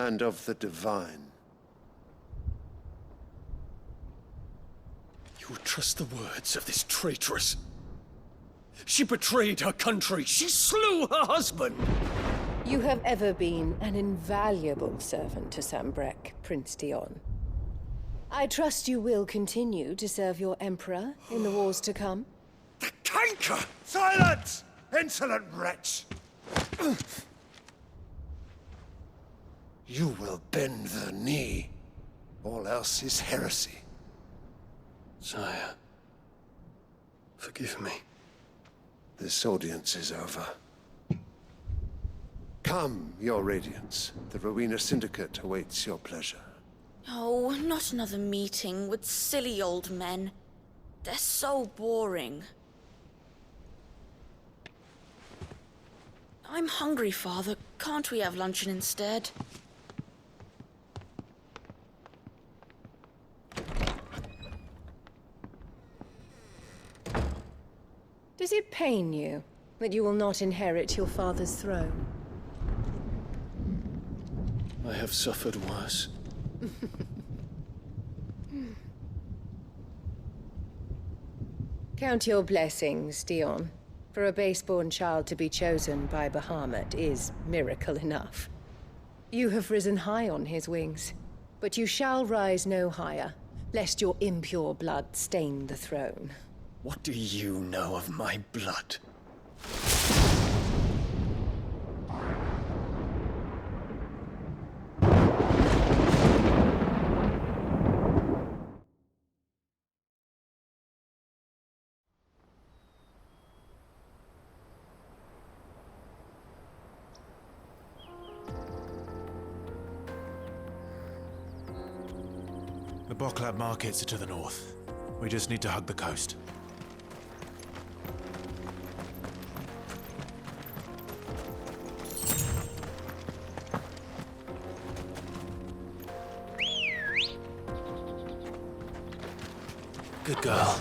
and of the divine. You trust the words of this traitress? She betrayed her country. She slew her husband. You have ever been an invaluable servant to Sambrek, Prince Dion. I trust you will continue to serve your Emperor in the wars to come. The canker! Silence! Insolent wretch! You will bend the knee. All else is heresy. Sire, forgive me. This audience is over. Come, your Radiance. The Rowena Syndicate awaits your pleasure. Oh, not another meeting with silly old men. They're so boring. I'm hungry, Father. Can't we have luncheon instead? Does it pain you that you will not inherit your father's throne? I have suffered worse. Count your blessings, Dion. For a base-born child to be chosen by Bahamut is miracle enough. You have risen high on his wings, but you shall rise no higher, lest your impure blood stain the throne. What do you know of my blood? The Boklab markets are to the north. We just need to hug the coast. Good girl.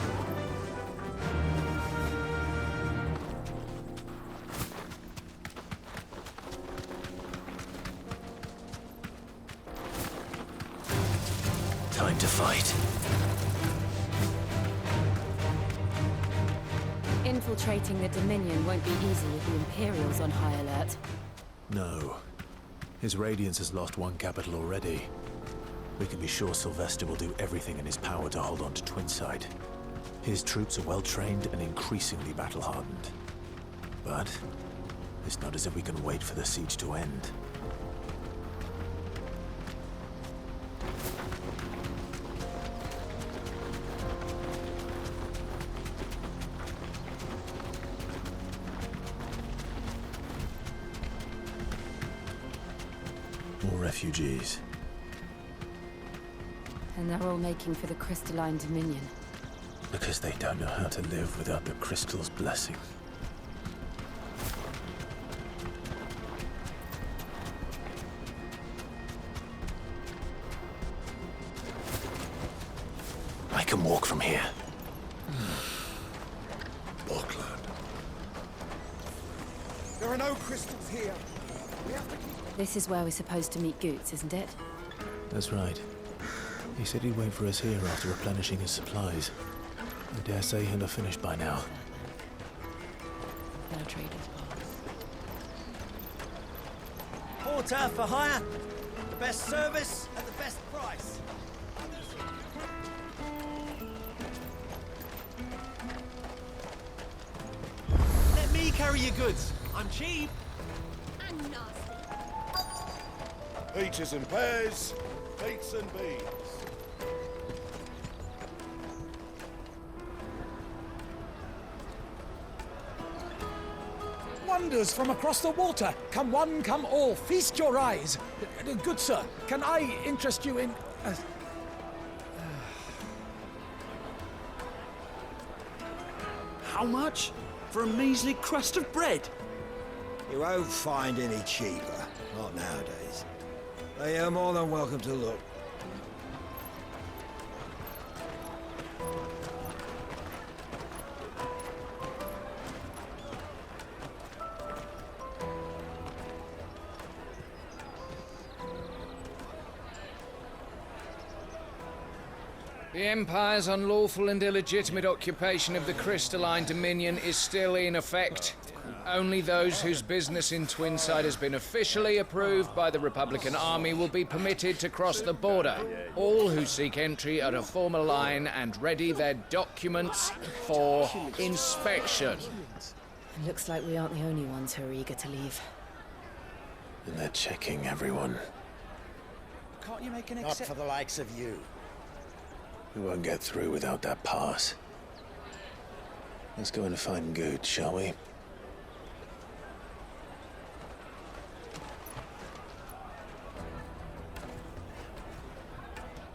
Time to fight. Infiltrating the Dominion won't be easy with the Imperials on high alert. No. His Radiance has lost one capital already. We can be sure Sylvester will do everything in his power to hold on to Twinside. His troops are well-trained and increasingly battle-hardened. But it's not as if we can wait for the siege to end. More refugees. And they're all making for the Crystalline Dominion. Because they don't know how to live without the Crystal's blessing. I can walk from here. Auckland. There are no crystals here. We have to keep... This is where we're supposed to meet Goots, isn't it? That's right. He said he'd wait for us here after replenishing his supplies. I dare say he'll have finished by now. No traders pass. Porter for hire. The best service at the best price. Let me carry your goods. I'm cheap. And nasty. Peaches and pears, beets and beans. Wonders from across the water. Come one, come all. Feast your eyes. Good sir, can I interest you in... How much? For a measly crust of bread? You won't find any cheaper. Not nowadays. They are more than welcome to look. The Empire's unlawful and illegitimate occupation of the Crystalline Dominion is still in effect. Only those whose business in Twinside has been officially approved by the Republican Army will be permitted to cross the border. All who seek entry are to form a line and ready their documents for inspection. It looks like we aren't the only ones who are eager to leave. And they're checking everyone. Can't you make an Not for the likes of you. We won't get through without that pass. Let's go and find Good, shall we?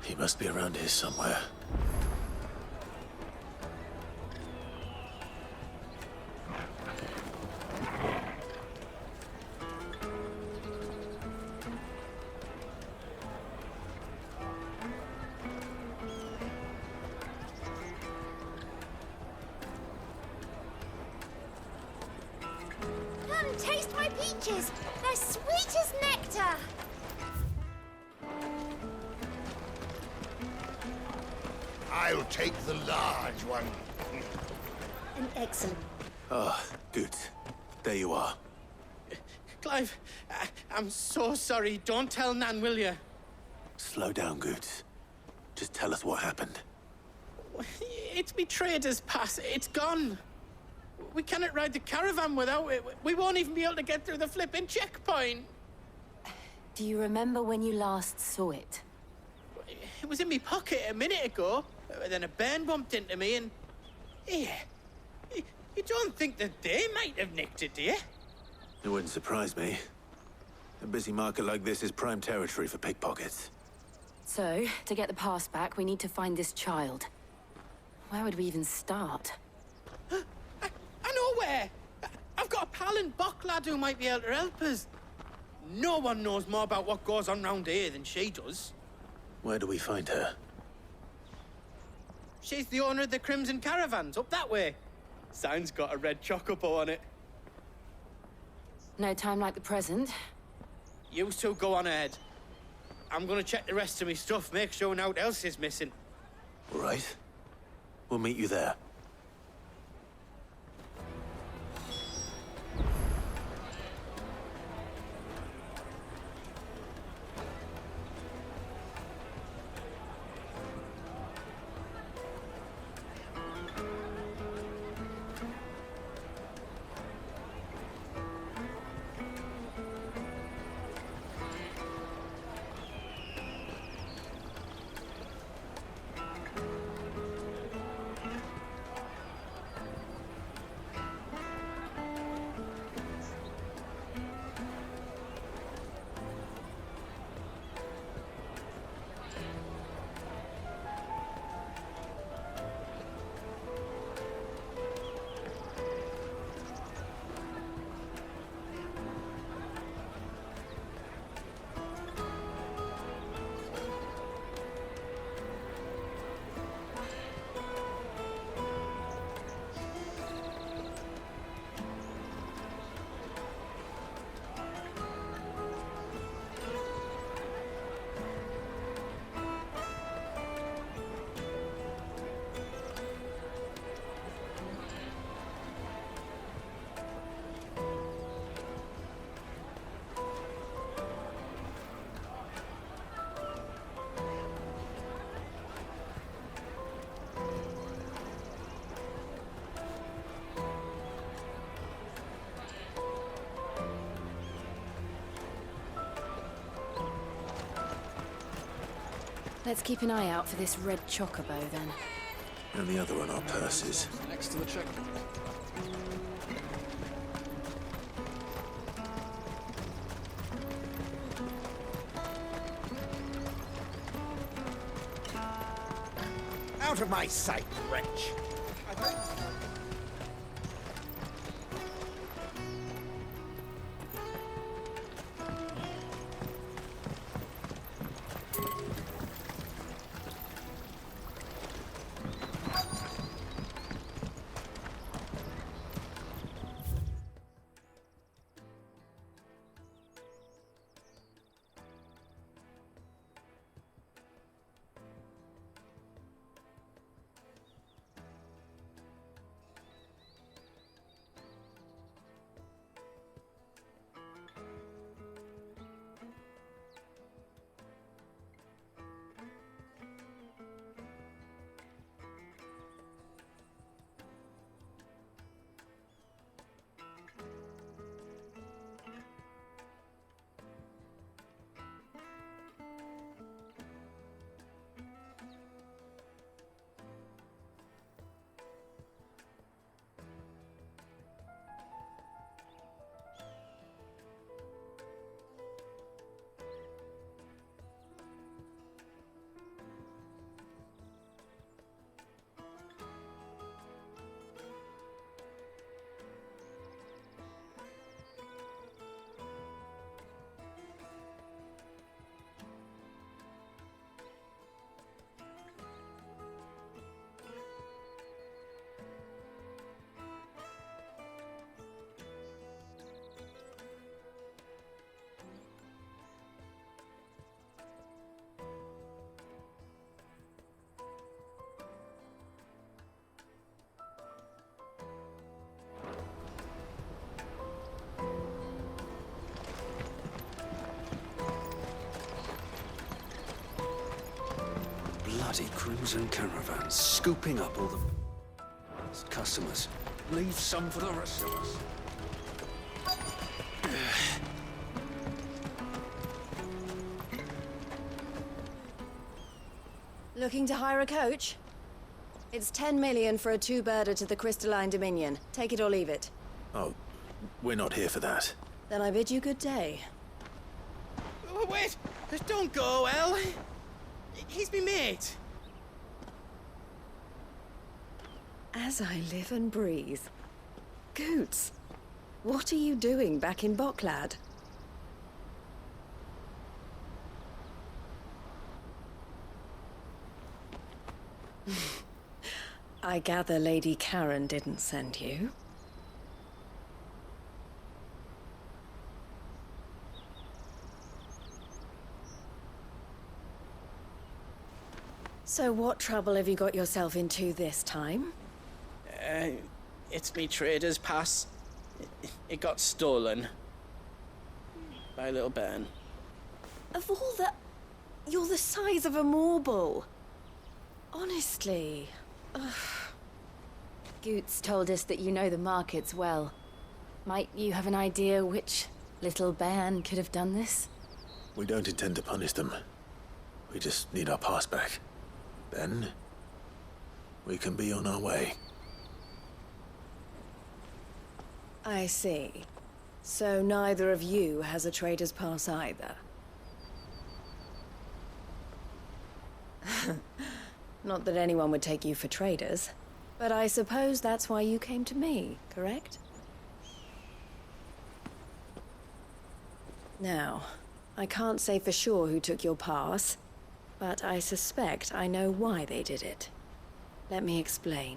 He must be around here somewhere. Come, taste my peaches! They're sweet as nectar! I'll take the large one. An excellent. Ah, Good. There you are. Clive, I'm so sorry. Don't tell Nan, will you? Slow down, Good. Just tell us what happened. It's me trader's pass. It's gone. We cannot ride the caravan without it. We won't even be able to get through the flipping checkpoint. Do you remember when you last saw it? It was in my pocket a minute ago. Then a bairn bumped into me and... Yeah. You don't think that they might have nicked it, do you? It wouldn't surprise me. A busy market like this is prime territory for pickpockets. So, to get the pass back, we need to find this child. Where would we even start? I know where! I've got a pal in Bock lad who might be able to help us. No one knows more about what goes on round here than she does. Where do we find her? She's the owner of the Crimson Caravans, up that way. Sign's got a red chocobo on it. No time like the present. You two go on ahead. I'm gonna check the rest of my stuff, make sure naught else is missing. All right. We'll meet you there. Let's keep an eye out for this red chocobo, then. And the other on our purses. Next to the check. Out of my sight, wretch. bloody crimson caravans, scooping up all the customers. Leave some for the rest of us. Looking to hire a coach? It's 10 million for a two-birder to the Crystalline Dominion. Take it or leave it. Oh, we're not here for that. Then I bid you good day. Oh, wait! Don't go, El. He's me mate. As I live and breathe. Goots, what are you doing back in Boklad? I gather Lady Karen didn't send you. So what trouble have you got yourself into this time? It's me trader's pass. It got stolen. By a little bairn. Of all the... You're the size of a marble. Honestly. Ugh. Goots told us that you know the markets well. Might you have an idea which little bairn could have done this? We don't intend to punish them. We just need our pass back. Then, we can be on our way. I see. So neither of you has a trader's pass either. Not that anyone would take you for traders, but I suppose that's why you came to me, correct? Now, I can't say for sure who took your pass, but I suspect I know why they did it. Let me explain.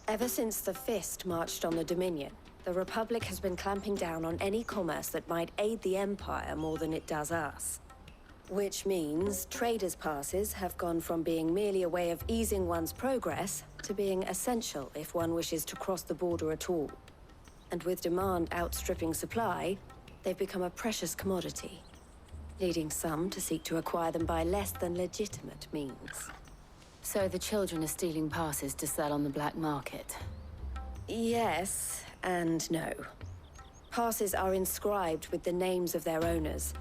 Ever since the Fist marched on the Dominion, the Republic has been clamping down on any commerce that might aid the Empire more than it does us. Which means traders' passes have gone from being merely a way of easing one's progress to being essential if one wishes to cross the border at all. And with demand outstripping supply, they've become a precious commodity, leading some to seek to acquire them by less than legitimate means. So the children are stealing passes to sell on the black market? Yes, and no. Passes are inscribed with the names of their owners,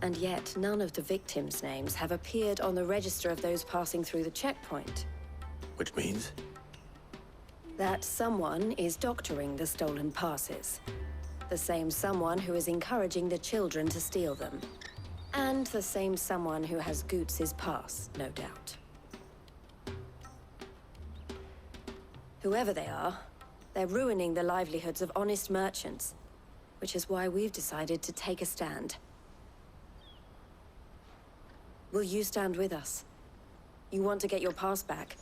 and yet none of the victims' names have appeared on the register of those passing through the checkpoint. Which means? That someone is doctoring the stolen passes. The same someone who is encouraging the children to steal them. And the same someone who has Goots' pass, no doubt. Whoever they are, they're ruining the livelihoods of honest merchants, which is why we've decided to take a stand. Will you stand with us? You want to get your pass back,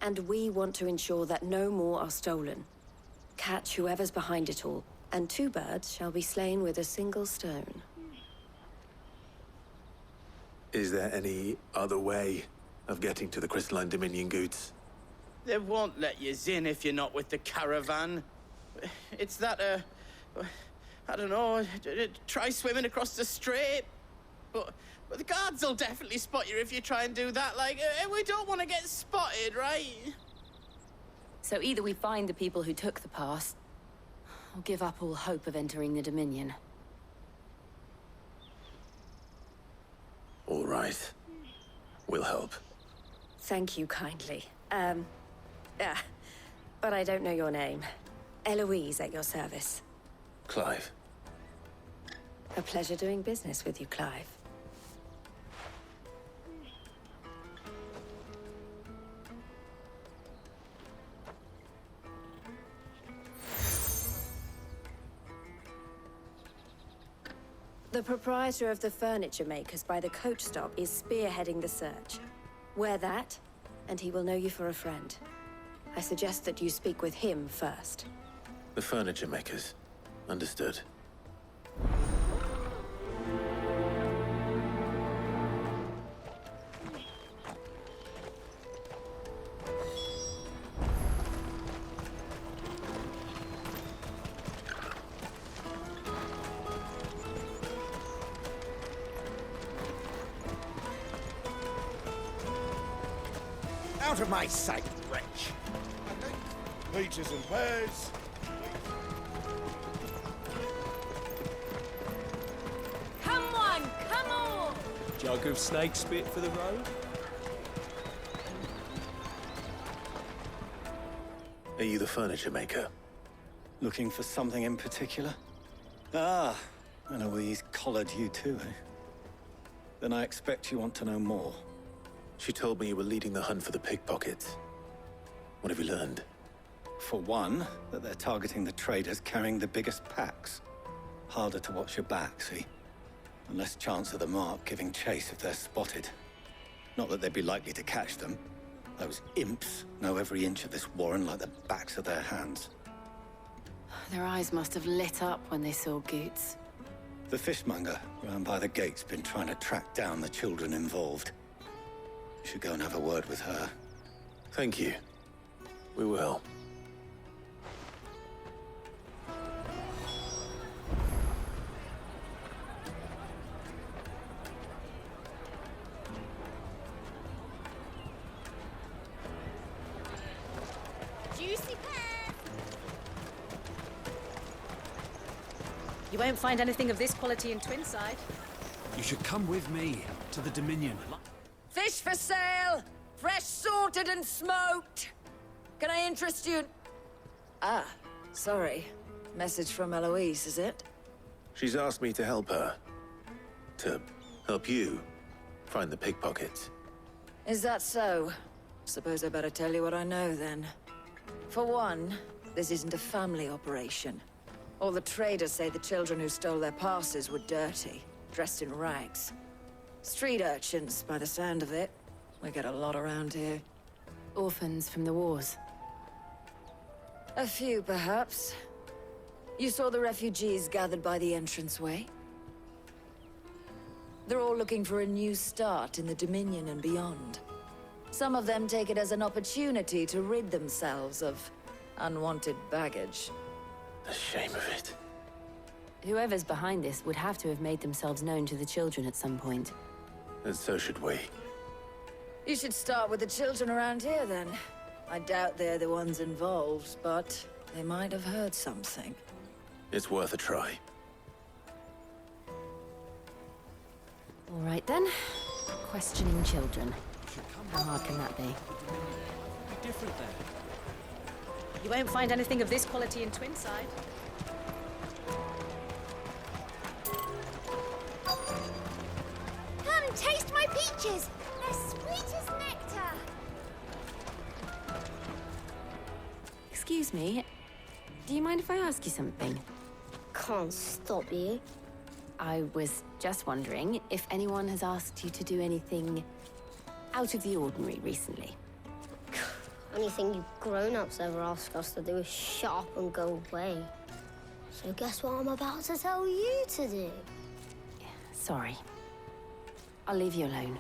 and we want to ensure that no more are stolen. Catch whoever's behind it all, and two birds shall be slain with a single stone. Is there any other way of getting to the Crystalline Dominion, Goots? They won't let you in if you're not with the caravan. It's that, I don't know, try swimming across the strait. But the guards will definitely spot you if you try and do that. Like, we don't want to get spotted, right? So either we find the people who took the pass, or give up all hope of entering the Dominion. All right. We'll help. Thank you kindly. But I don't know your name. Eloise at your service. Clive. A pleasure doing business with you, Clive. The proprietor of the furniture makers by the coach stop is spearheading the search. Wear that, and he will know you for a friend. I suggest that you speak with him first. The furniture makers. Understood. out of my sight, wretch! Peaches and pears. Come on, come on! Jug of snake spit for the road? Are you the furniture maker? Looking for something in particular? Ah, and Eloise collared you too, eh? Then I expect you want to know more. She told me you were leading the hunt for the pickpockets. What have you learned? For one, that they're targeting the traders carrying the biggest packs. Harder to watch your back, see? And less chance of the mark giving chase if they're spotted. Not that they'd be likely to catch them. Those imps know every inch of this warren like the backs of their hands. Their eyes must have lit up when they saw Goots. The fishmonger round by the gate's been trying to track down the children involved. You should go and have a word with her. Thank you. We will. Juicy pear! You won't find anything of this quality in Twinside. You should come with me to the Dominion. Fish for sale! Fresh sorted and smoked! Can I interest you? Ah, sorry. Message from Eloise, is it? She's asked me to help her. To help you find the pickpockets. Is that so? Suppose I better tell you what I know, then. For one, this isn't a family operation. All the traders say the children who stole their passes were dirty, dressed in rags. Street urchins, by the sound of it. We get a lot around here. Orphans from the wars. A few, perhaps. You saw the refugees gathered by the entranceway? They're all looking for a new start in the Dominion and beyond. Some of them take it as an opportunity to rid themselves of unwanted baggage. The shame of it. Whoever's behind this would have to have made themselves known to the children at some point. And so should we. You should start with the children around here, then. I doubt they're the ones involved, but they might have heard something. It's worth a try. All right, then. Questioning children. How hard can that be? Different there. You won't find anything of this quality in Twinside. Come, taste my peaches! They're sweet as nectar! Excuse me. Do you mind if I ask you something? Can't stop you. I was just wondering if anyone has asked you to do anything out of the ordinary recently. Anything you grown-ups ever ask us to do is shut up and go away. So guess what I'm about to tell you to do? Sorry. I'll leave you alone.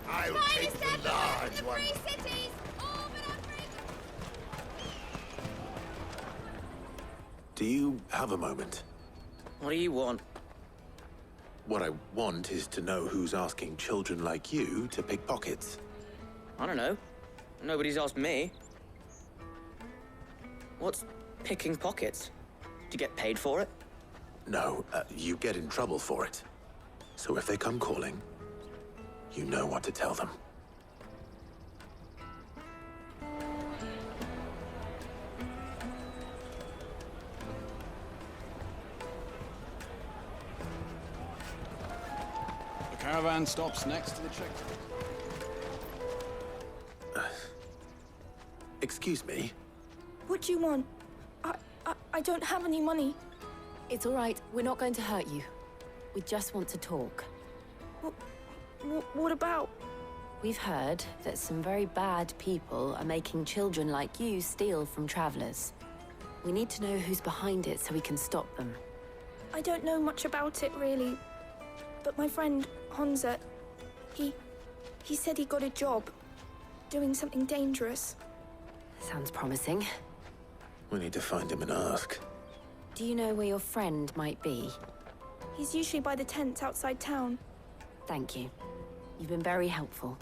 I'll take the large one. Do you have a moment? What do you want? What I want is to know who's asking children like you to pick pockets. I don't know. Nobody's asked me. What's picking pockets? Do you get paid for it? No, you get in trouble for it. So if they come calling, you know what to tell them. The caravan stops next to the check. Excuse me? What do you want? I don't have any money. It's all right. We're not going to hurt you. We just want to talk. What about? We've heard that some very bad people are making children like you steal from travelers. We need to know who's behind it so we can stop them. I don't know much about it, really. But my friend, Honza, he said he got a job doing something dangerous. Sounds promising. We need to find him and ask. Do you know where your friend might be? He's usually by the tents outside town. Thank you. You've been very helpful.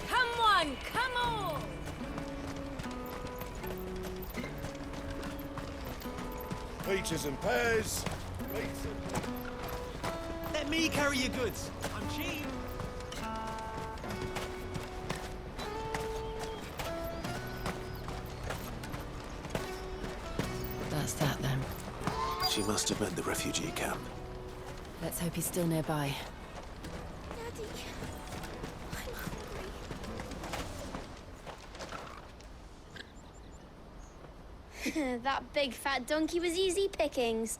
Come on, come on! Peaches and pears. Let me carry your goods. I'm cheap. That's that then. She must have meant the refugee camp. Let's hope he's still nearby. Daddy, I'm hungry. That big fat donkey was easy pickings.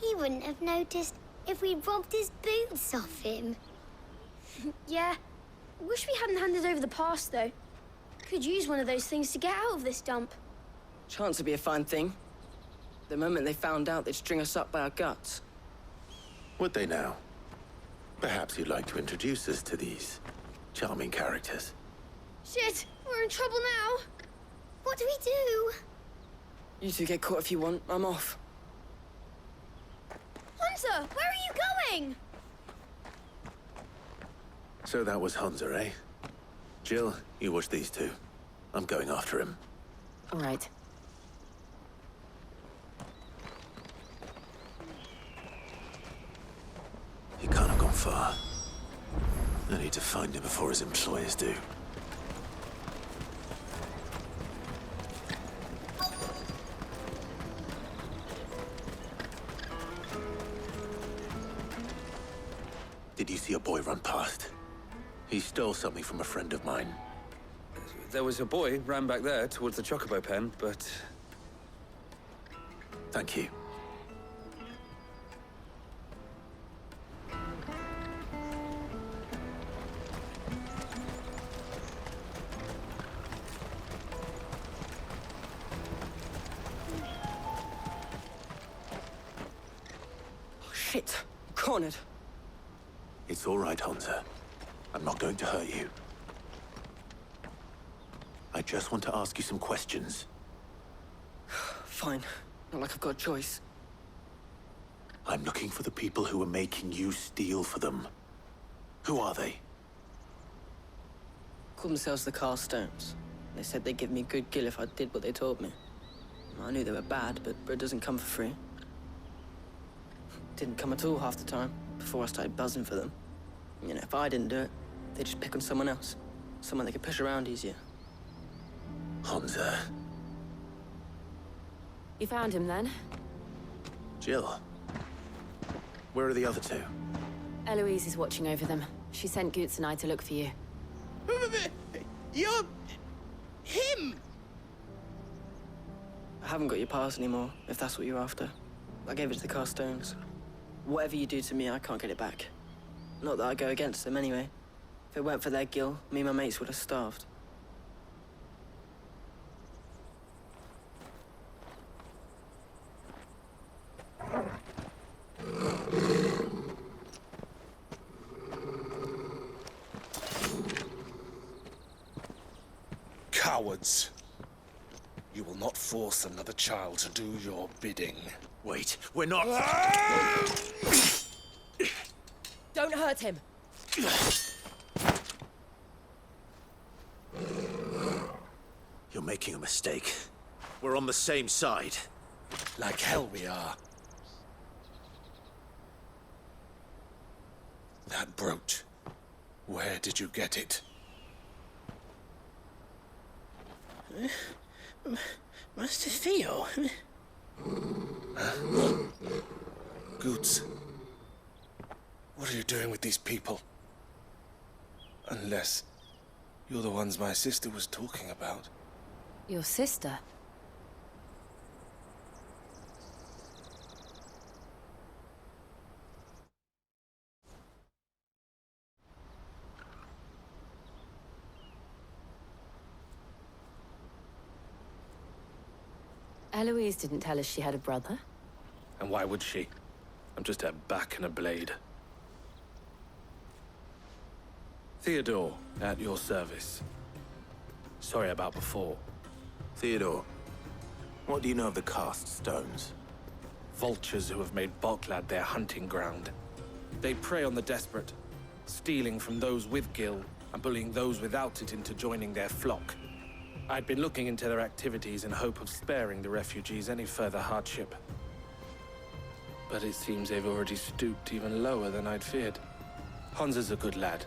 He wouldn't have noticed if we'd robbed his boots off him. Yeah. Wish we hadn't handed over the pass, though. Could use one of those things to get out of this dump. Chance would be a fine thing. The moment they found out, they'd string us up by our guts. Would they now? Perhaps you'd like to introduce us to these charming characters. Shit, we're in trouble now. What do we do? You two get caught if you want. I'm off. Hunter, where are you going? So that was Hunter, eh? Jill, you watch these two. I'm going after him. All right. He can't have gone far. I need to find him before his employers do. Did you see a boy run past? He stole something from a friend of mine. There was a boy ran back there towards the Chocobo pen, but... Thank you. Oh, shit. Cornered. It's all right, Hunter. I'm not going to hurt you. I just want to ask you some questions. Fine. Not like I've got a choice. I'm looking for the people who are making you steal for them. Who are they? Called themselves the Carstones. They said they'd give me good gill if I did what they told me. I knew they were bad, but bread doesn't come for free. Didn't come at all half the time, before I started buzzing for them. You know, if I didn't do it, they'd just pick on someone else. Someone they could push around easier. Hunter. You found him then? Jill. Where are the other two? Eloise is watching over them. She sent Goots and I to look for you. You're... him! I haven't got your pass anymore, if that's what you're after. I gave it to the Carstones. Whatever you do to me, I can't get it back. Not that I go against them anyway. If it weren't for their gill, me and my mates would have starved. Cowards. You will not force another child to do your bidding. Wait, we're not... Don't hurt him. You're making a mistake. We're on the same side. Like hell we are. That brooch. Where did you get it? Master Theo? Goots. What are you doing with these people? Unless you're the ones my sister was talking about. Your sister? Eloise didn't tell us she had a brother. And why would she? I'm just her back and a blade. Theodore, at your service. Sorry about before. Theodore, what do you know of the cast stones? Vultures who have made Boklad their hunting ground. They prey on the desperate, stealing from those with gil and bullying those without it into joining their flock. I'd been looking into their activities in hope of sparing the refugees any further hardship. But it seems they've already stooped even lower than I'd feared. Hans is a good lad.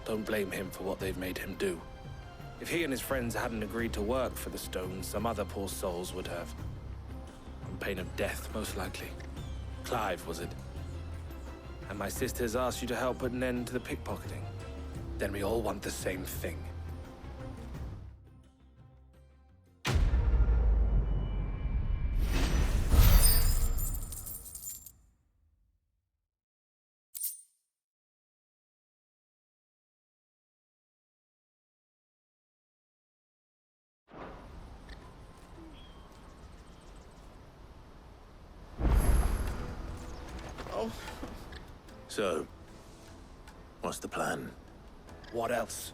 Don't blame him for what they've made him do. If he and his friends hadn't agreed to work for the stones, some other poor souls would have. On pain of death, most likely. Clive, was it? And my sisters asked you to help put an end to the pickpocketing. Then we all want the same thing. So, what's the plan? What else?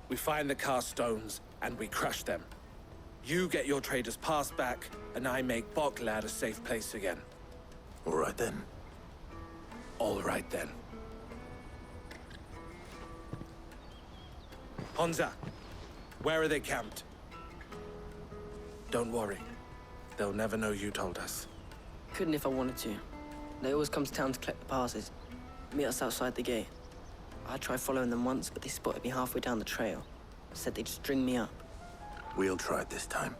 We find the cast stones, and we crush them. You get your traders' pass back, and I make Boklad a safe place again. All right then. All right then. Honza, where are they camped? Don't worry. They'll never know you told us. Couldn't if I wanted to. They always come to town to collect the passes. Meet us outside the gate. I tried following them once, but they spotted me halfway down the trail. Said they'd string me up. We'll try it this time.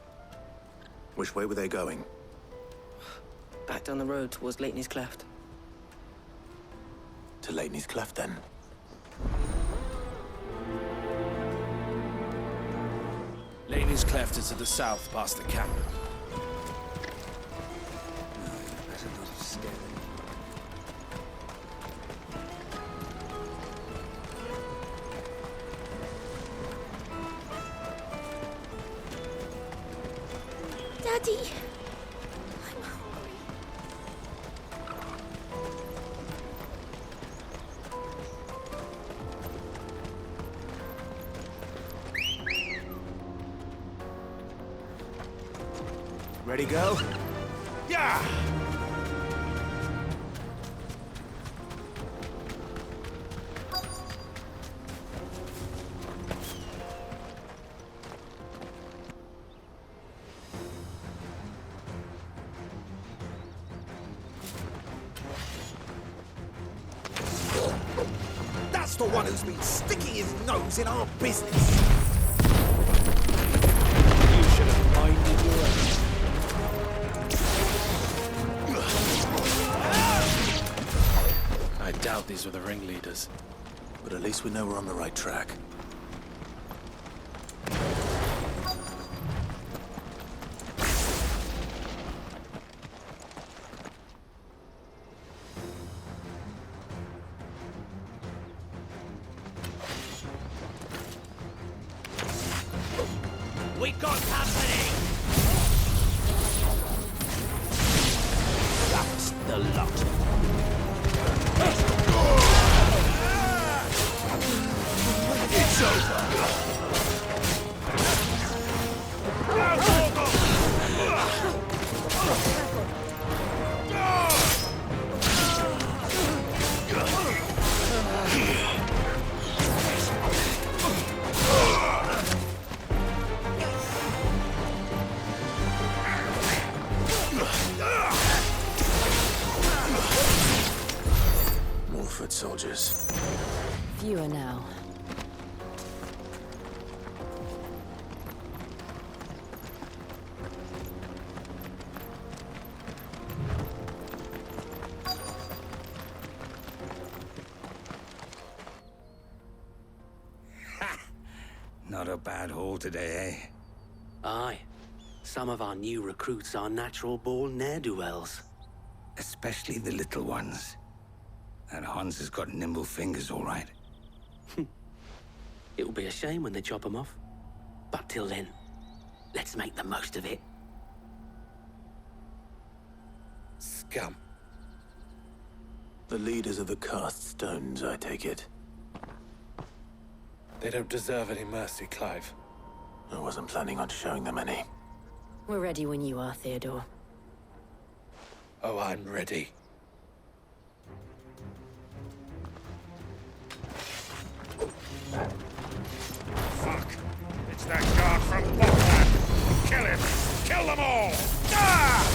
Which way were they going? Back down the road towards Leitney's Cleft. To Leitney's Cleft, then. Leitney's Cleft is to the south, past the camp. Better not have scared them. Daddy, I'm hungry. Ready, go? Yeah! That's the one who's been sticking his nose in our business. You should have minded your own. I doubt these were the ringleaders. But at least we know we're on the right track. We got company! That's the lot. It's over. More foot soldiers. Fewer now. Not a bad haul today, eh? Aye. Some of our new recruits are natural-born ne'er-do-wells. Especially the little ones. That Hans has got nimble fingers, all right. It'll be a shame when they chop them off. But till then, let's make the most of it. Come. The leaders of the cast stones, I take it. They don't deserve any mercy, Clive. I wasn't planning on showing them any. We're ready when you are, Theodore. Oh, I'm ready. Fuck! It's that guard from Botland! Kill him! Kill them all! Ah!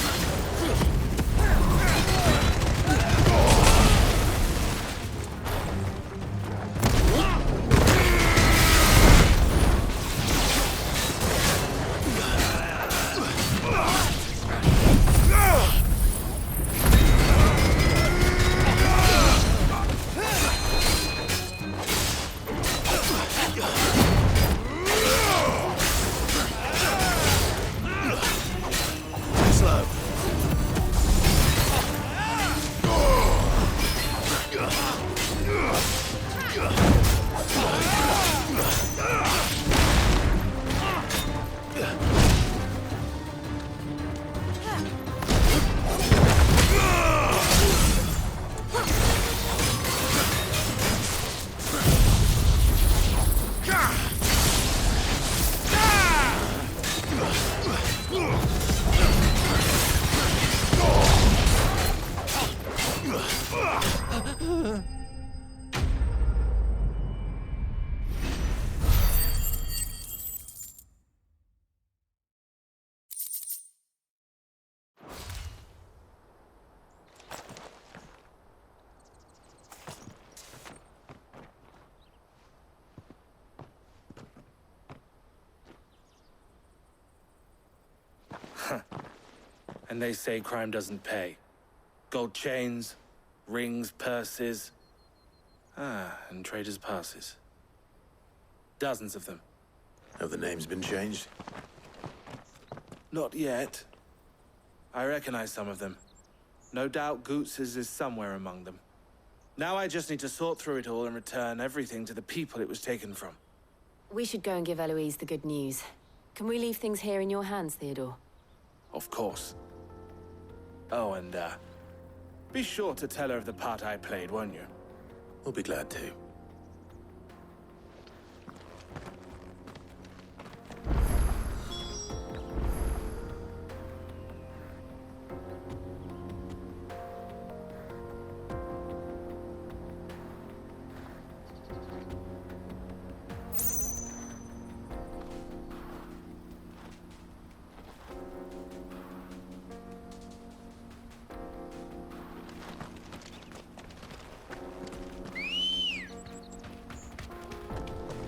And they say crime doesn't pay. Gold chains, rings, purses. And traders' passes. Dozens of them. Have the names been changed? Not yet. I recognize some of them. No doubt Goots's is somewhere among them. Now I just need to sort through it all and return everything to the people it was taken from. We should go and give Eloise the good news. Can we leave things here in your hands, Theodore? Of course. Oh, and, be sure to tell her of the part I played, won't you? We'll be glad to.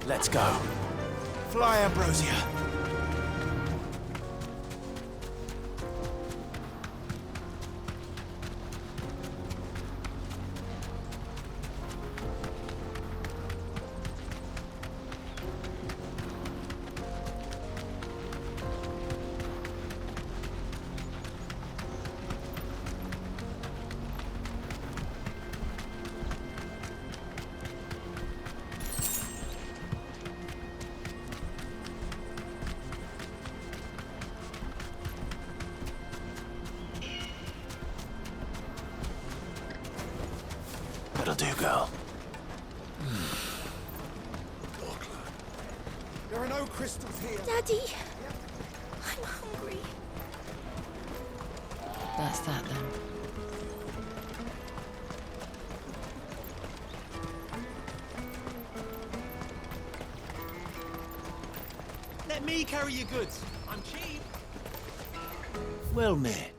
Let's go. Fly, Ambrosia. That'll do, girl. There are no crystals here. Daddy, I'm hungry. That's that then. Let me carry your goods. I'm cheap. Well met.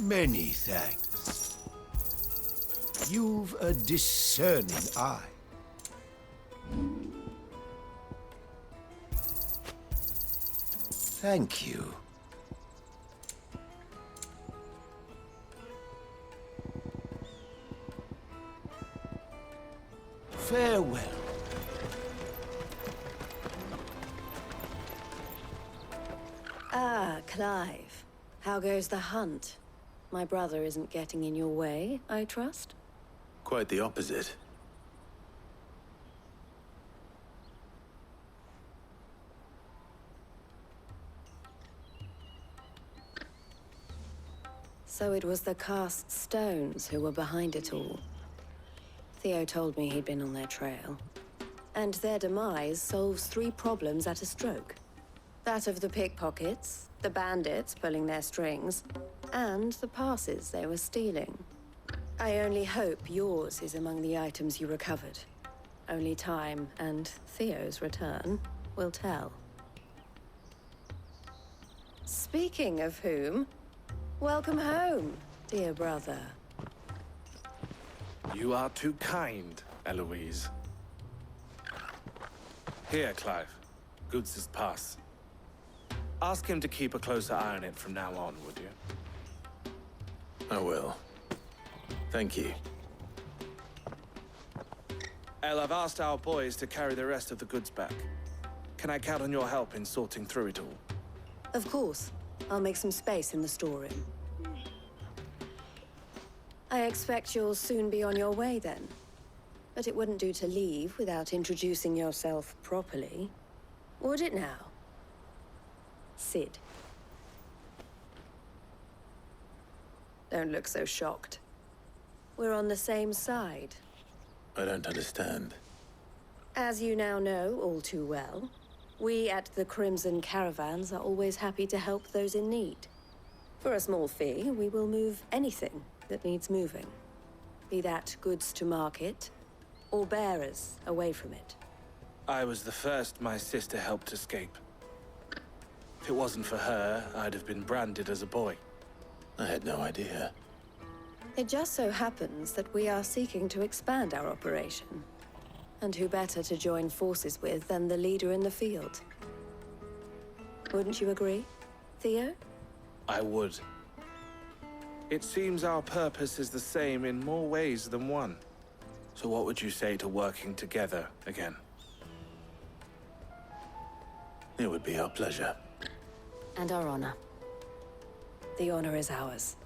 Many thanks. You've a discerning eye. Thank you. Farewell. Clive, how goes the hunt? My brother isn't getting in your way, I trust? Quite the opposite. So it was the cast stones who were behind it all. Theo told me he'd been on their trail. And their demise solves 3 problems at a stroke. That of the pickpockets, the bandits pulling their strings, and the passes they were stealing. I only hope yours is among the items you recovered. Only time and Theo's return will tell. Speaking of whom, welcome home, dear brother. You are too kind, Eloise. Here, Clive. Goods' pass. Ask him to keep a closer eye on it from now on, would you? I will. Thank you. El, I've asked our boys to carry the rest of the goods back. Can I count on your help in sorting through it all? Of course. I'll make some space in the storeroom. I expect you'll soon be on your way then. But it wouldn't do to leave without introducing yourself properly. Would it now? Sid. Don't look so shocked. We're on the same side. I don't understand. As you now know all too well, we at the Crimson Caravans are always happy to help those in need. For a small fee, we will move anything that needs moving. Be that goods to market, or bearers away from it. I was the first my sister helped escape. If it wasn't for her, I'd have been branded as a boy. I had no idea. It just so happens that we are seeking to expand our operation. And who better to join forces with than the leader in the field? Wouldn't you agree, Theo? I would. It seems our purpose is the same in more ways than one. So what would you say to working together again? It would be our pleasure. And our honor. The honor is ours.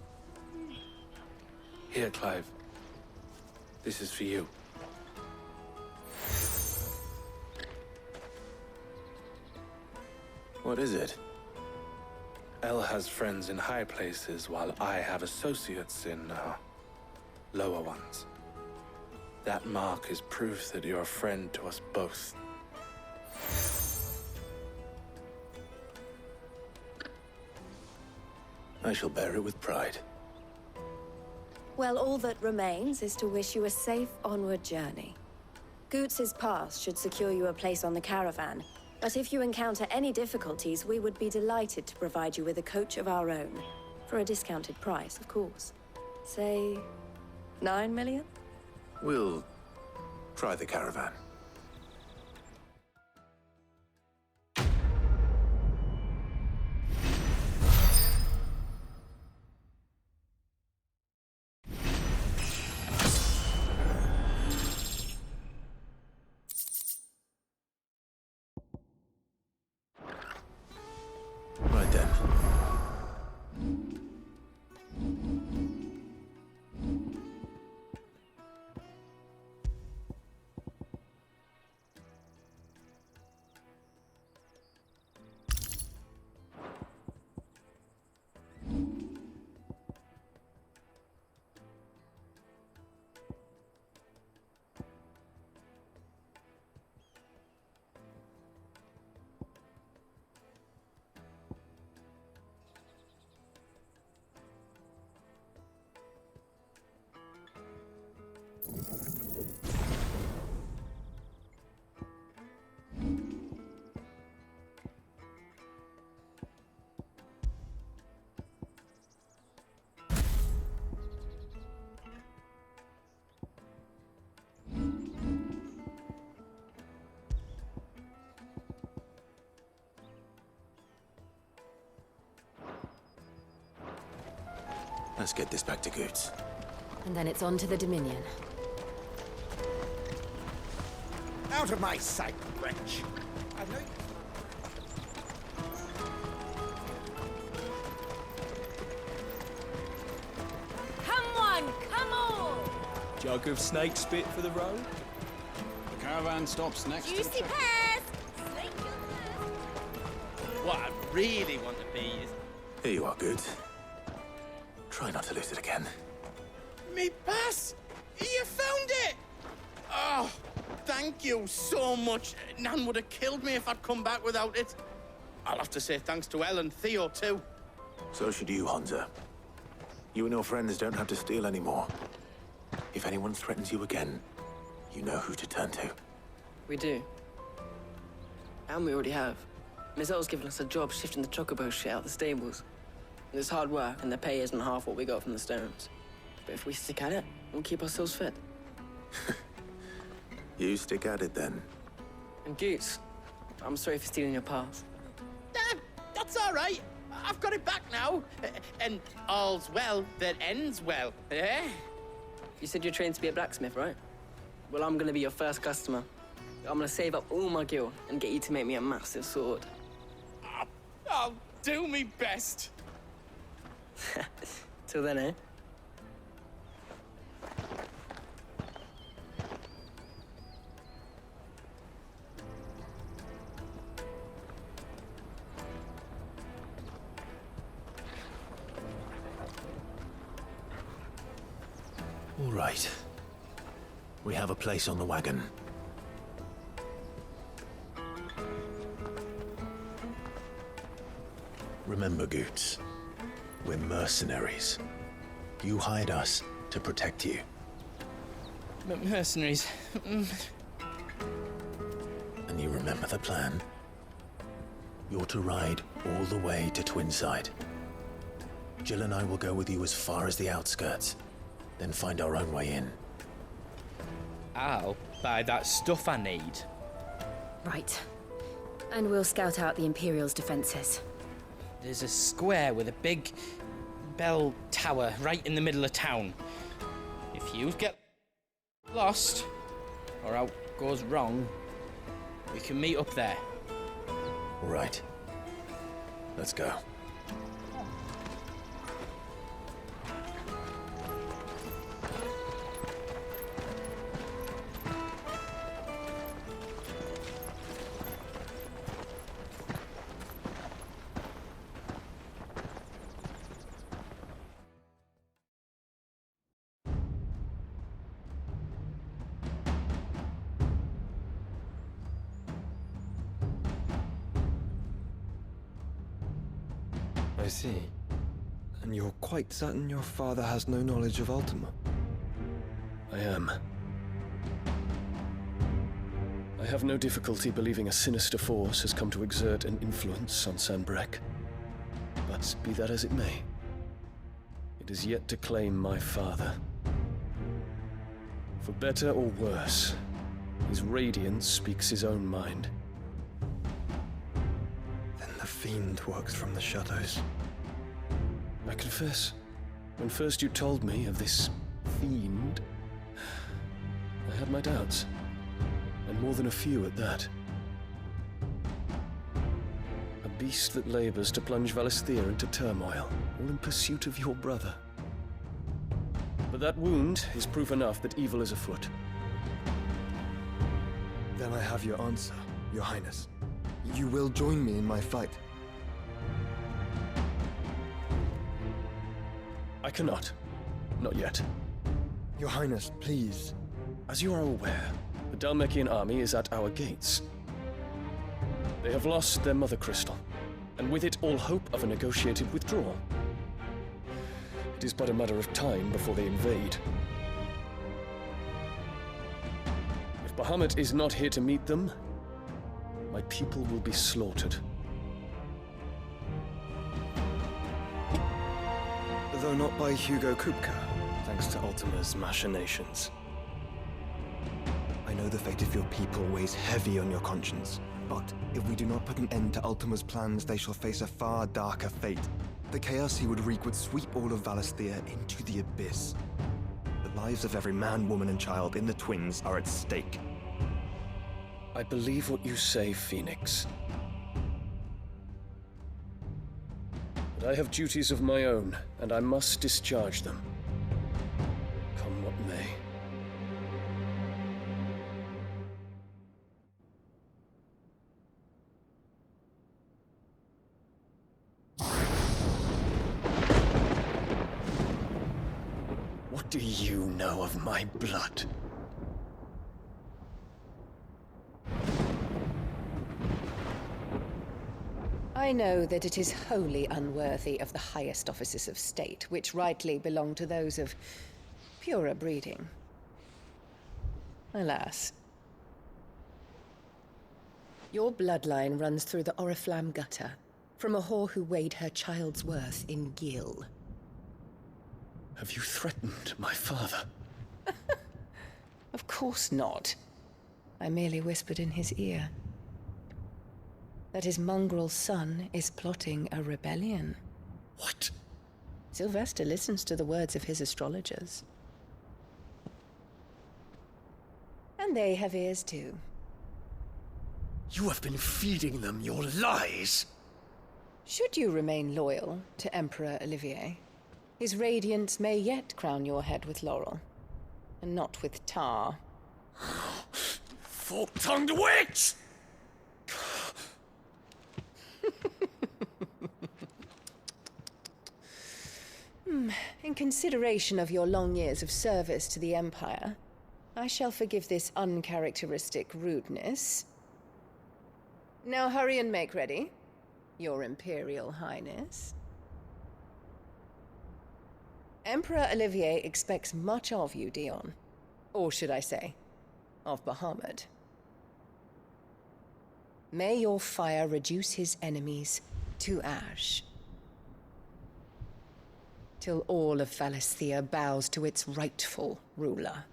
Here, Clive. This is for you. What is it? El has friends in high places, while I have associates in, lower ones. That mark is proof that you're a friend to us both. I shall bear it with pride. Well, all that remains is to wish you a safe onward journey. Goots' pass should secure you a place on the caravan, but if you encounter any difficulties, we would be delighted to provide you with a coach of our own. For a discounted price, of course. Say, 9 million? We'll try the caravan. Right then. Let's get this back to Goots. And then it's on to the Dominion. Out of my sight, wretch! I know Jug of snake spit for the road? The caravan stops next to the Juicy check. pears! What I really want to be is... Here you are, Good. Try not to lose it again. Me pass! You found it! Oh, thank you so much. Nan would have killed me if I'd come back without it. I'll have to say thanks to Elle and Theo, too. So should you, Honza. You and your friends don't have to steal anymore. If anyone threatens you again, you know who to turn to. We do. And we already have. Miss Earl's given us a job shifting the chocobo shit out the stables. It's hard work, and the pay isn't half what we got from the stones. But if we stick at it, we'll keep ourselves fit. You stick at it, then. And Goots, I'm sorry for stealing your pass. That's all right. I've got it back now. And all's well that ends well, eh? You said you're trained to be a blacksmith, right? Well, I'm gonna be your first customer. I'm gonna save up all my gil and get you to make me a massive sword. I'll do me best. Till then, eh? All right. We have a place on the wagon. Remember, Goots, we're mercenaries. You hired us to protect you. But mercenaries... And you remember the plan? You're to ride all the way to Twinside. Jill and I will go with you as far as the outskirts, then find our own way in. I'll buy that stuff I need. Right. And we'll scout out the Imperial's defenses. There's a square with a big bell tower right in the middle of town. If you get lost, or out goes wrong, we can meet up there. All right. Let's go. I see. And you're quite certain your father has no knowledge of Ultima? I am. I have no difficulty believing a sinister force has come to exert an influence on Sanbreque. But be that as it may, it is yet to claim my father. For better or worse, his radiance speaks his own mind. Then the Fiend works from the shadows. I confess, when first you told me of this Fiend, I had my doubts. And more than a few at that. A beast that labors to plunge Valisthea into turmoil, all in pursuit of your brother. But that wound is proof enough that evil is afoot. Then I have your answer, Your Highness. You will join me in my fight. I cannot. Not yet. Your Highness, please. As you are aware, the Dhalmekian army is at our gates. They have lost their mother crystal, and with it all hope of a negotiated withdrawal. It is but a matter of time before they invade. If Bahamut is not here to meet them, my people will be slaughtered. Though not by Hugo Kupka, thanks to Ultima's machinations. I know the fate of your people weighs heavy on your conscience, but if we do not put an end to Ultima's plans, they shall face a far darker fate. The chaos he would wreak would sweep all of Valisthea into the abyss. The lives of every man, woman, and child in the Twins are at stake. I believe what you say, Phoenix. But I have duties of my own, and I must discharge them. Come what may. do you know of my blood? I know that it is wholly unworthy of the highest offices of state, which rightly belong to those of purer breeding. Alas. Your bloodline runs through the Oriflamme gutter, from a whore who weighed her child's worth in gil. Have you threatened my father? Of course not. I merely whispered in his ear that his mongrel son is plotting a rebellion. What? Sylvester listens to the words of his astrologers. And they have ears too. You have been feeding them your lies! Should you remain loyal to Emperor Olivier, his radiance may yet crown your head with laurel, and not with tar. Fork-tongued witch! In consideration of your long years of service to the Empire, I shall forgive this uncharacteristic rudeness. Now hurry and make ready, Your Imperial Highness. Emperor Olivier expects much of you, Dion. Or should I say, of Bahamut. May your fire reduce his enemies to ash, till all of Valisthea bows to its rightful ruler.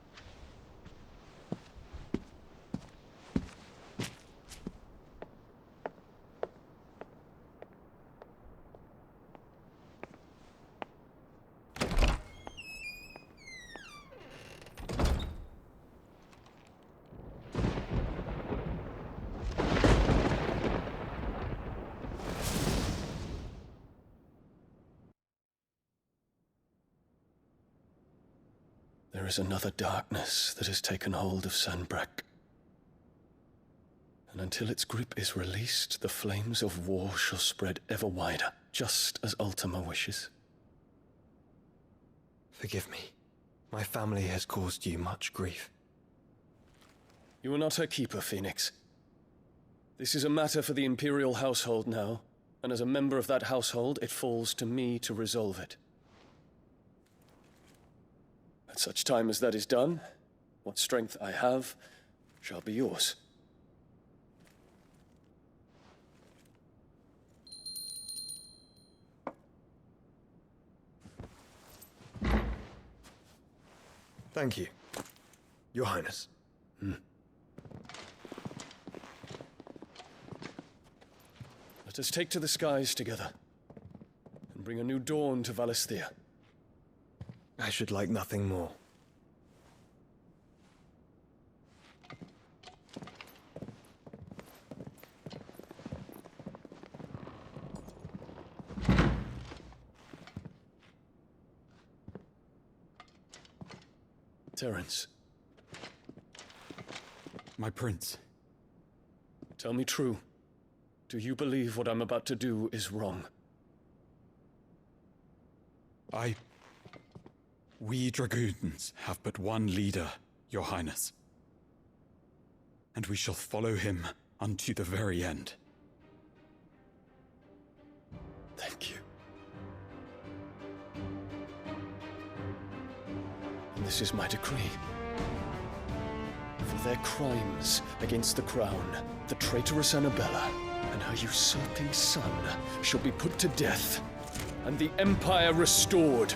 There is another darkness that has taken hold of Sanbreque. And until its grip is released, the flames of war shall spread ever wider, just as Ultima wishes. Forgive me. My family has caused you much grief. You are not her keeper, Phoenix. This is a matter for the Imperial household now, and as a member of that household, it falls to me to resolve it. At such time as that is done, what strength I have shall be yours. Thank you, Your Highness. Let us take to the skies together, and bring a new dawn to Valisthea. I should like nothing more. Terence. My prince. Tell me true. Do you believe what I'm about to do is wrong? We dragoons have but one leader, Your Highness. And we shall follow him unto the very end. Thank you. And this is my decree. For their crimes against the crown, the traitorous Annabella and her usurping son shall be put to death, and the Empire restored.